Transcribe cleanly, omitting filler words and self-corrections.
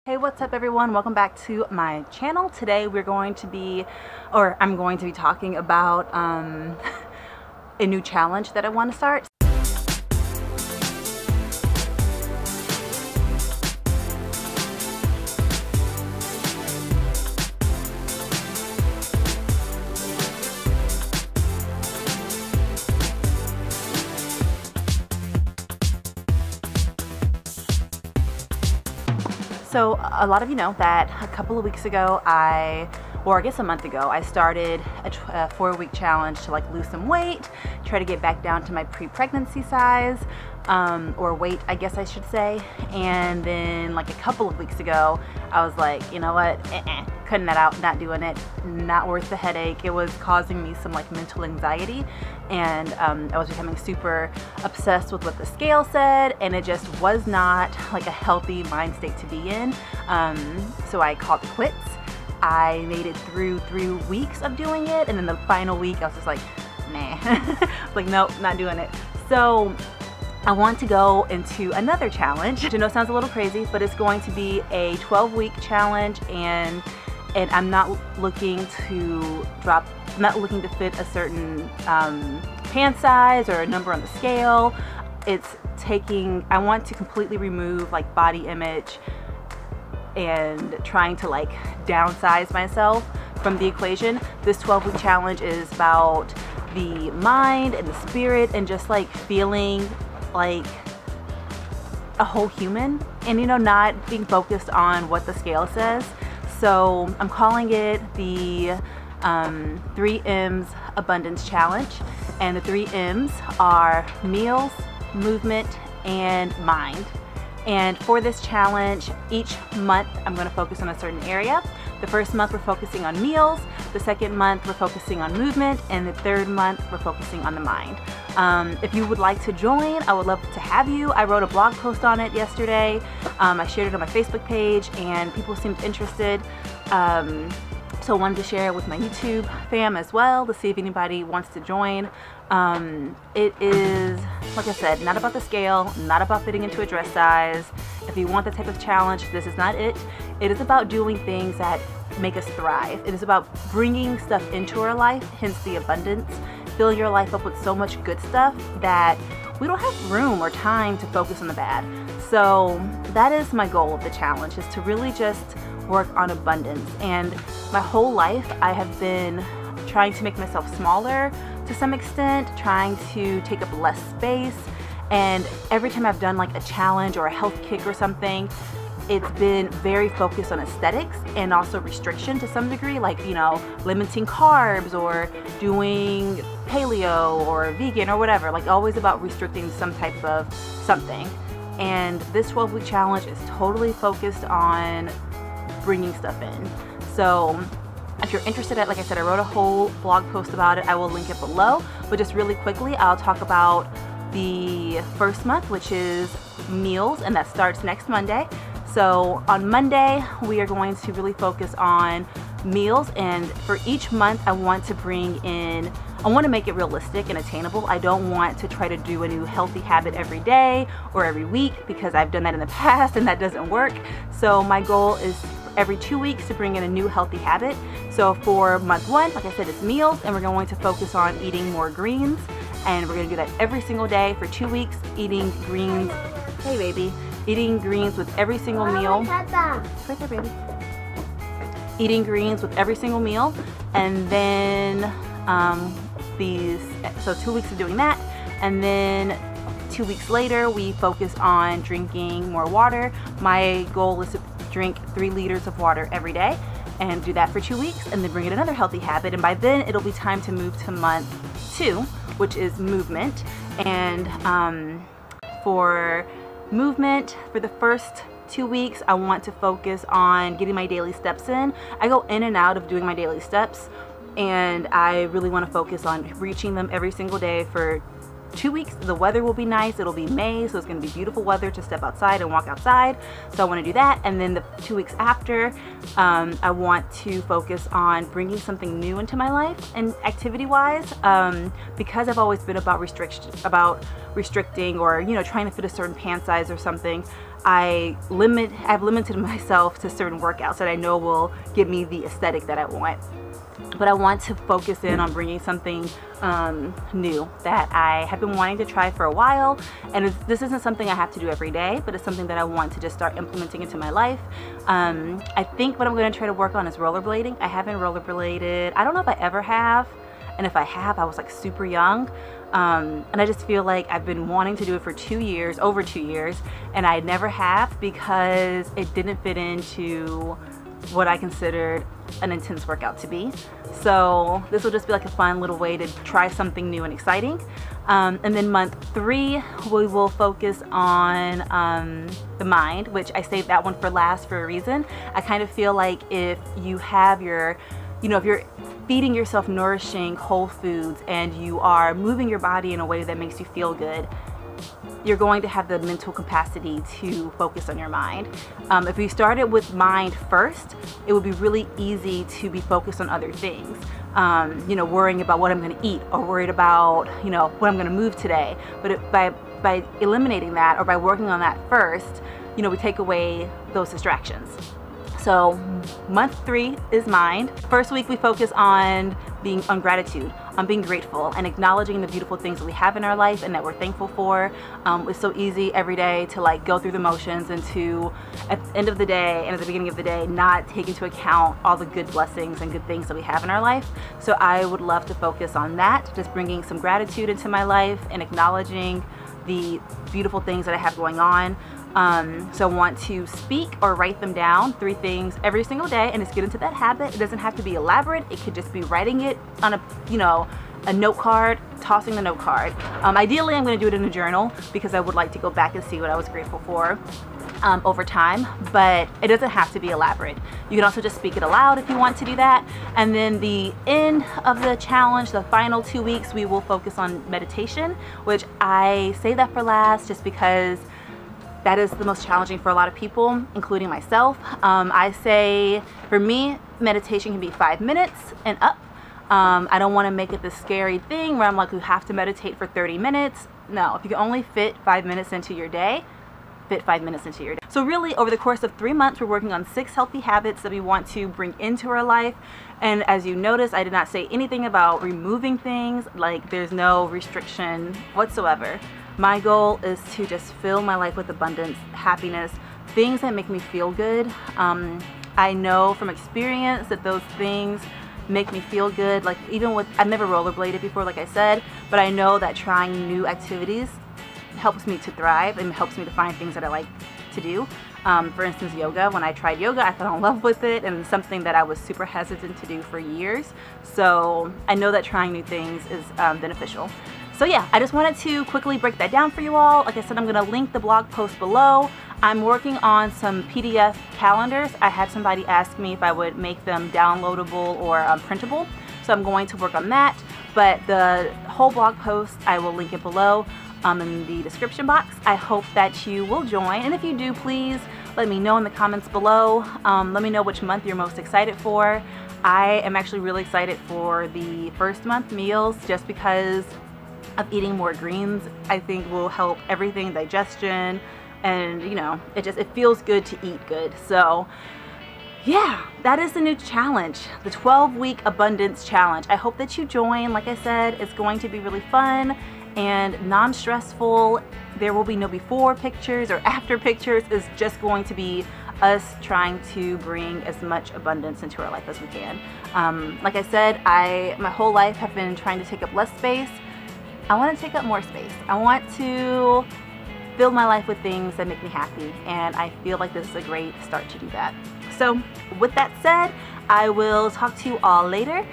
Hey, what's up everyone? Welcome back to my channel. Today I'm going to be talking about a new challenge that I want to start. So a lot of you know that a couple of weeks ago, or I guess a month ago, I started a 4-week challenge to lose some weight, try to get back down to my pre-pregnancy size, or weight, I guess I should say. And then a couple of weeks ago, I was like, you know what, cutting that out, not doing it, not worth the headache. It was causing me some mental anxiety, and I was becoming super obsessed with what the scale said, and it just was not a healthy mind state to be in. So I called it quits. I made it through 3 weeks of doing it, and then the final week I was just like, nah. Nope, not doing it. So I want to go into another challenge, which I know sounds a little crazy, but it's going to be a 12-week challenge, and I'm not looking to fit a certain pant size or a number on the scale. I want to completely remove body image and trying to downsize myself from the equation. This 12-week challenge is about the mind and the spirit and just feeling like a whole human, and not being focused on what the scale says. So I'm calling it the 3 M's Abundance Challenge, and the 3 M's are meals, movement, and mind. And for this challenge, each month I'm going to focus on a certain area. The first month we're focusing on meals, the second month we're focusing on movement, and the third month we're focusing on the mind. If you would like to join, I would love to have you. I wrote a blog post on it yesterday. I shared it on my Facebook page, and people seemed interested. So I wanted to share it with my YouTube fam as well to see if anybody wants to join. It is, like I said, not about the scale, not about fitting into a dress size. If you want that type of challenge, this is not it. It is about doing things that make us thrive. It is about bringing stuff into our life, hence the abundance, filling your life up with so much good stuff that we don't have room or time to focus on the bad. So that is my goal of the challenge, is to really just work on abundance. And my whole life I have been trying to make myself smaller to some extent, trying to take up less space, and every time I've done a challenge or a health kick or something, it's been very focused on aesthetics and also restriction to some degree, limiting carbs or doing paleo or vegan or whatever, always about restricting some type of something. And this 12-week challenge is totally focused on bringing stuff in. So if you're interested, like I said, I wrote a whole blog post about it. I will link it below, but just really quickly, I'll talk about the first month, which is meals, and that starts next Monday. So on Monday, we are going to really focus on meals, and for each month, I want to make it realistic and attainable. I don't want to try to do a new healthy habit every day or every week, because I've done that in the past and that doesn't work. So my goal is every 2 weeks to bring in a new healthy habit. So for month 1, like I said, it's meals, and we're going to focus on eating more greens, and we're going to do that every single day for 2 weeks, eating greens. Hey baby. Eating greens with every single meal. Right there, baby. Eating greens with every single meal, and then so 2 weeks of doing that, and then 2 weeks later we focus on drinking more water. My goal is to drink 3 liters of water every day, and do that for 2 weeks, and then bring in another healthy habit. And by then it'll be time to move to month 2, which is movement. And for movement, for the first 2 weeks, I want to focus on getting my daily steps in. I go in and out of doing my daily steps, and I really want to focus on reaching them every single day for 2 weeks. The weather will be nice. It'll be May, so it's going to be beautiful weather to step outside and walk outside. So I want to do that. And then the 2 weeks after, I want to focus on bringing something new into my life and activity-wise, because I've always been about restricting or trying to fit a certain pant size or something. I've limited myself to certain workouts that I know will give me the aesthetic that I want. But I want to focus in on bringing something new that I have been wanting to try for a while. And this isn't something I have to do every day, but it's something that I want to just start implementing into my life. I think what I'm going to try to work on is rollerblading. I haven't rollerbladed. I don't know if I ever have. And if I have, I was like super young. And I just feel like I've been wanting to do it for 2 years, over 2 years, and I never have because it didn't fit into what I considered an intense workout to be. So this will just be like a fun little way to try something new and exciting. And then month 3, we will focus on the mind, which I saved that one for last for a reason. I kind of feel like if you have your, if you're feeding yourself nourishing whole foods and you are moving your body in a way that makes you feel good, you're going to have the mental capacity to focus on your mind. If we started with mind first, it would be really easy to be focused on other things. Worrying about what I'm going to eat, or worried about, what I'm going to move today. But by eliminating that, or by working on that first, we take away those distractions. So month 3 is mind. First week we focus on gratitude, on being grateful and acknowledging the beautiful things that we have in our life and that we're thankful for. It's so easy every day to like go through the motions and to, at the end of the day and at the beginning of the day, not take into account all the good blessings and good things that we have in our life. So I would love to focus on that, just bringing some gratitude into my life and acknowledging the beautiful things that I have going on. So I want to speak or write them down, 3 things every single day, and just get into that habit. It doesn't have to be elaborate. It could just be writing it on a note card, tossing the note card. Ideally, I'm going to do it in a journal because I would like to go back and see what I was grateful for over time, but it doesn't have to be elaborate. You can also just speak it aloud if you want to do that. And then the end of the challenge, the final 2 weeks, we will focus on meditation, which I save that for last just because that is the most challenging for a lot of people, including myself. I say for me, meditation can be 5 minutes and up. I don't want to make it this scary thing where I'm like, you have to meditate for 30 minutes. No, if you can only fit 5 minutes into your day, fit 5 minutes into your day. So really, over the course of 3 months, we're working on 6 healthy habits that we want to bring into our life. And as you notice, I did not say anything about removing things. Like, there's no restriction whatsoever. My goal is to just fill my life with abundance, happiness, things that make me feel good. I know from experience that those things make me feel good. Like, even with, I've never rollerbladed before, like I said, but I know that trying new activities helps me to thrive and helps me to find things that I like to do. For instance, yoga. When I tried yoga, I fell in love with it, and it's something that I was super hesitant to do for years. So I know that trying new things is beneficial. So yeah, I just wanted to quickly break that down for you all. Like I said, I'm going to link the blog post below. I'm working on some PDF calendars. I had somebody ask me if I would make them downloadable or printable. So I'm going to work on that. But the whole blog post, I will link it below in the description box. I hope that you will join. And if you do, please let me know in the comments below. Let me know which month you're most excited for. I am actually really excited for the first month meals just because of eating more greens. I think will help everything, digestion, and it feels good to eat good. So yeah, that is the new challenge, the 12-week abundance challenge. I hope that you join. Like I said, it's going to be really fun and non-stressful. There will be no before pictures or after pictures. It's just going to be us trying to bring as much abundance into our life as we can. Like I said, my whole life have been trying to take up less space. I want to take up more space. I want to fill my life with things that make me happy, and I feel like this is a great start to do that. So with that said, I will talk to you all later.